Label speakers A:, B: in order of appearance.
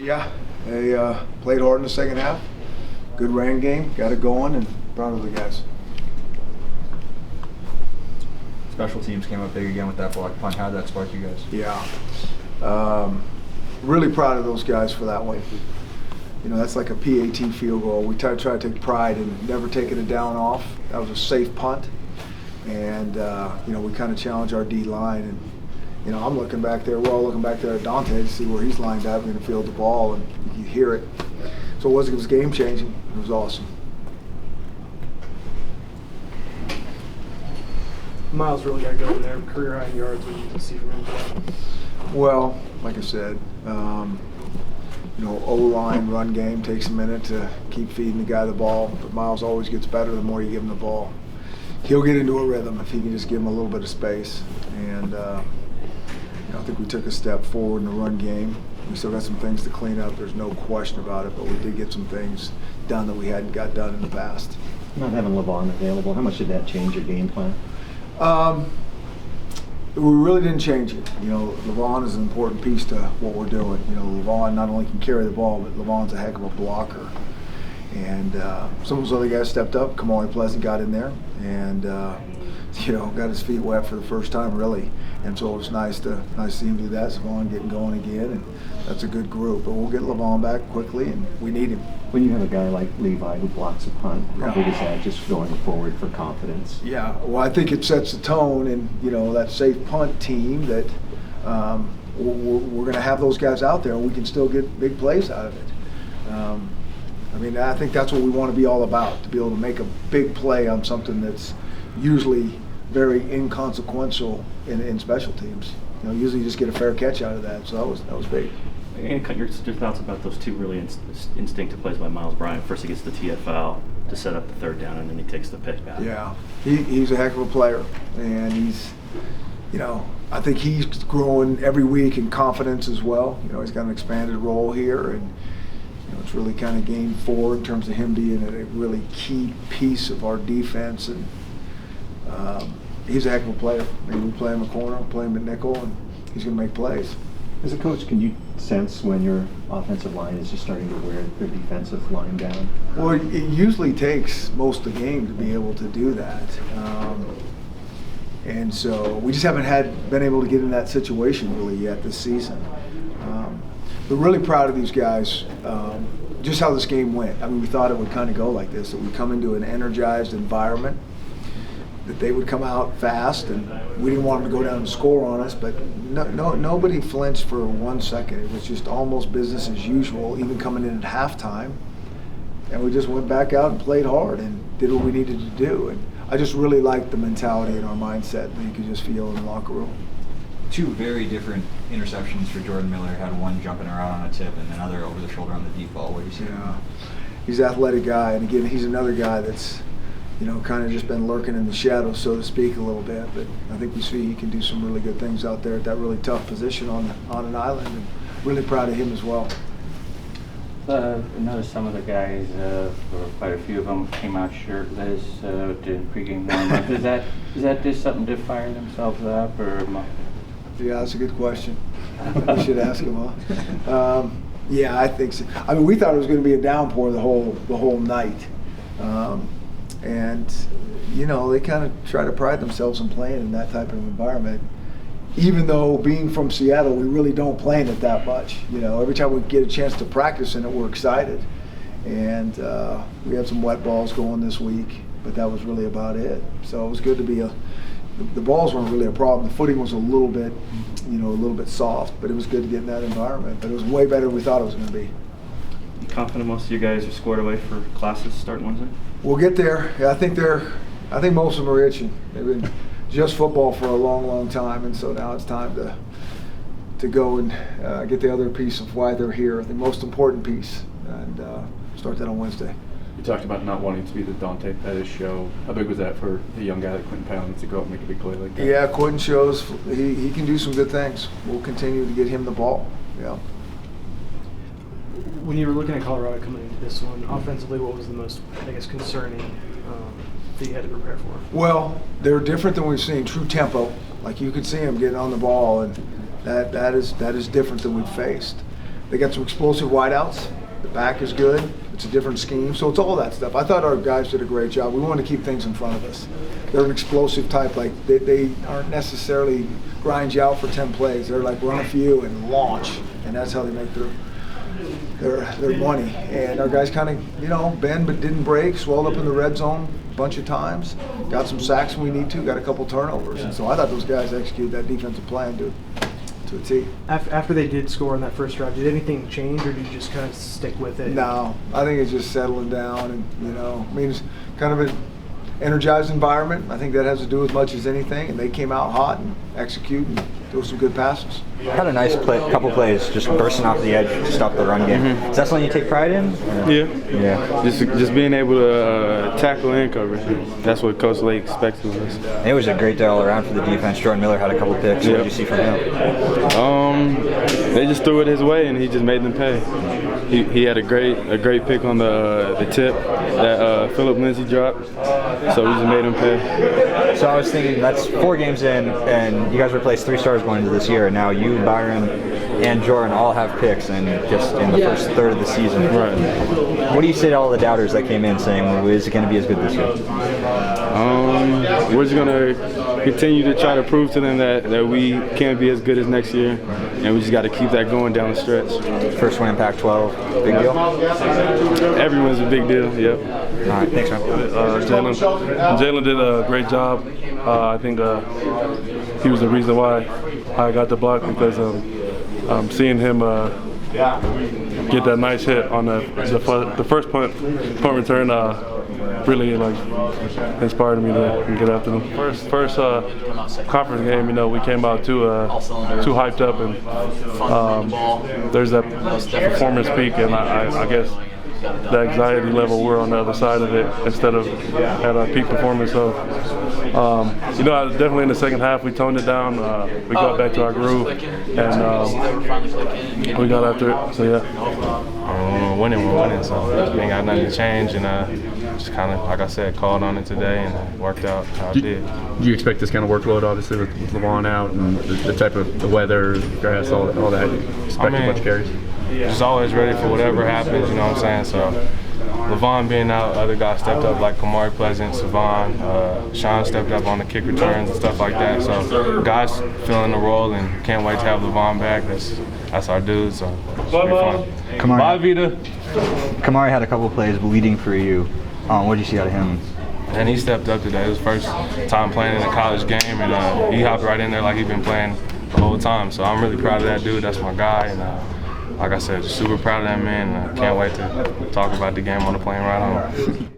A: Yeah, they played hard in the second half. Good rain game, got it going, and proud of the guys.
B: Special teams came up big again with that block punt. How did that spark you guys?
A: Yeah, really proud of those guys for that one. You know, that's like a PAT field goal. We try to take pride in never taking it down off. That was a safe punt, and you know, we kind of challenge our D line. And you know, I'm looking back there. We're all looking back there at Dante to see where he's lined up. We're going to field the ball, and you can hear it. So it was game changing. It was awesome.
C: Miles really got going there. Career high in yards. What you can see from him today.
A: Well, like I said, you know, O-line run game takes a minute to keep feeding the guy the ball, but Miles always gets better the more you give him the ball. He'll get into a rhythm if he can just give him a little bit of space. And you know, I think we took a step forward in the run game. We still got some things to clean up. There's no question about it, but we did get some things done that we hadn't got done in the past.
D: Not having LeVon available, how much did that change your game plan?
A: We really didn't change it. You know, LeVon is an important piece to what we're doing. You know, LeVon not only can carry the ball, but LeVon's a heck of a blocker. And some of those other guys stepped up. Kamari Pleasant got in there and, you know, got his feet wet for the first time, really. And so it was nice to see him do that. LeVon getting going again, and that's a good group. But we'll get LeVon back quickly, and we need him.
D: When you have a guy like Levi who blocks a punt, how big is that just going forward for confidence?
A: Yeah, well, I think it sets the tone, and you know, that safe punt team that we're going to have those guys out there, and we can still get big plays out of it. I mean, I think that's what we want to be all about, to be able to make a big play on something that's usually very inconsequential in special teams. You know, usually you just get a fair catch out of that, so that was big.
E: And your thoughts about those two really instinctive plays by Miles Bryant. First he gets the TFL to set up the third down, and then he takes the pick back.
A: Yeah, he's a heck of a player, and he's, you know, I think he's growing every week in confidence as well. You know, he's got an expanded role here, and you know, it's really kind of game four in terms of him being a really key piece of our defense, and he's a heck of a player. I mean, we play him a corner, play him at nickel, and he's going to make plays.
D: As a coach, can you sense when your offensive line is just starting to wear their defensive line down?
A: Well, it usually takes most of the game to be able to do that. And so we just haven't been able to get in that situation really yet this season. We're really proud of these guys, just how this game went. I mean, we thought it would kind of go like this, that we come into an energized environment, that they would come out fast, and we didn't want them to go down and score on us, but nobody flinched for 1 second. It was just almost business as usual, even coming in at halftime. And we just went back out and played hard and did what we needed to do. And I just really liked the mentality and our mindset that you could just feel in the locker room.
B: Two very different interceptions for Jordan Miller. Had one jumping around on a tip and another over the shoulder on the deep ball. What do you see?
A: Yeah, he's an athletic guy, and again, he's another guy that's, you know, kind of just been lurking in the shadows, so to speak, a little bit. But I think we see he can do some really good things out there at that really tough position on an island, and really proud of him as well.
F: I noticed some of the guys, or quite a few of them, came out shirtless, did pregame warm-up. Is that just something to fire themselves up, or?
A: Yeah, that's a good question. We should ask him, huh? Yeah, I think so. I mean, we thought it was going to be a downpour the whole night. And, you know, they kind of try to pride themselves in playing in that type of environment. Even though, being from Seattle, we really don't play in it that much. You know, every time we get a chance to practice in it, we're excited. And we had some wet balls going this week, but that was really about it. So it was good to be the balls weren't really a problem. The footing was a little bit soft, but it was good to get in that environment. But it was way better than we thought it was going to be.
E: You confident most of you guys are squared away for classes starting Wednesday?
A: We'll get there. Yeah, I think most of them are itching. They've been just football for a long, long time, and so now it's time to go and get the other piece of why they're here, the most important piece, and start that on Wednesday.
C: You talked about not wanting to be the Dante Pettis show. How big was that for a young guy like Quentin Pounds to go out and make a big play like that?
A: Yeah, Quentin shows he can do some good things. We'll continue to get him the ball. Yeah.
C: When you were looking at Colorado coming into this one, offensively, what was the most, I guess, concerning that you had to prepare for?
A: Well, they're different than we've seen. True tempo, like you could see them getting on the ball, and that is different than we've faced. They got some explosive wideouts. The back is good. It's a different scheme. So it's all that stuff. I thought our guys did a great job. We want to keep things in front of us. They're an explosive type. Like they aren't necessarily grind you out for 10 plays. They're like run a few and launch, and that's how they make their money. And our guys kind of, bend but didn't break, swelled up in the red zone a bunch of times, got some sacks when we need to, got a couple turnovers. And so I thought those guys executed that defensive plan to a T.
C: After they did score in that first drive, did anything change, or did you just kind of stick with it?
A: No, I think it's just settling down, and it's kind of an energized environment. I think that has to do as much as anything, and they came out hot and execute and threw some good passes.
G: Had a nice couple plays, just bursting off the edge to stop the run game. Is that something you take pride in?
H: Yeah. Just being able to tackle and cover. That's what Coach Lake expects of us.
G: It was a great day all around for the defense. Jordan Miller had a couple picks. What did you see from him?
H: They just threw it his way, and he just made them pay. He had a great pick on the tip that Philip Lindsay dropped, so we just made him pay.
G: So I was thinking, that's 4 games in, and you guys replaced 3 stars going into this year, and now you, Byron, and Jordan all have picks, and just in the first third of the season.
H: Right.
G: What do you say to all the doubters that came in saying, well, is it going to be as good this year?
H: We're just going to continue to try to prove to them that we can be as good as next year, and we just got to keep that going down the stretch.
G: First win in Pac-12, big deal?
H: Everyone's a big deal, yep.
G: All right, thanks, man.
H: Jalen did a great job. I think he was the reason why I got the block, because seeing him get that nice hit on the first punt return really inspired me to get after them. First conference game, we came out too hyped up, and there's that performance peak, and I guess the anxiety level, we're on the other side of it instead of at our peak performance. So, definitely in the second half we toned it down. We got back to our groove, and we got after it. So yeah.
I: We're winning. So we ain't got nothing to change, and just kind of, like I said, called on it today, and it worked out how it did.
J: Do you expect this kind of workload, obviously, with Levon out and the type of the weather, grass, all that? Expect a bunch of carries?
I: Just always ready for whatever happens, you know what I'm saying? So Levon being out, other guys stepped up like Kamari Pleasant, Savon, Sean stepped up on the kick returns and stuff like that. So guys filling the role, and can't wait to have Levon back. That's our dude, so it's be fun.
G: Kamari had a couple plays leading for you. What did you see out of him?
I: And he stepped up today. It was his first time playing in a college game, and he hopped right in there like he'd been playing the whole time. So I'm really proud of that dude. That's my guy, and like I said, just super proud of that man. Can't wait to talk about the game on the plane ride home.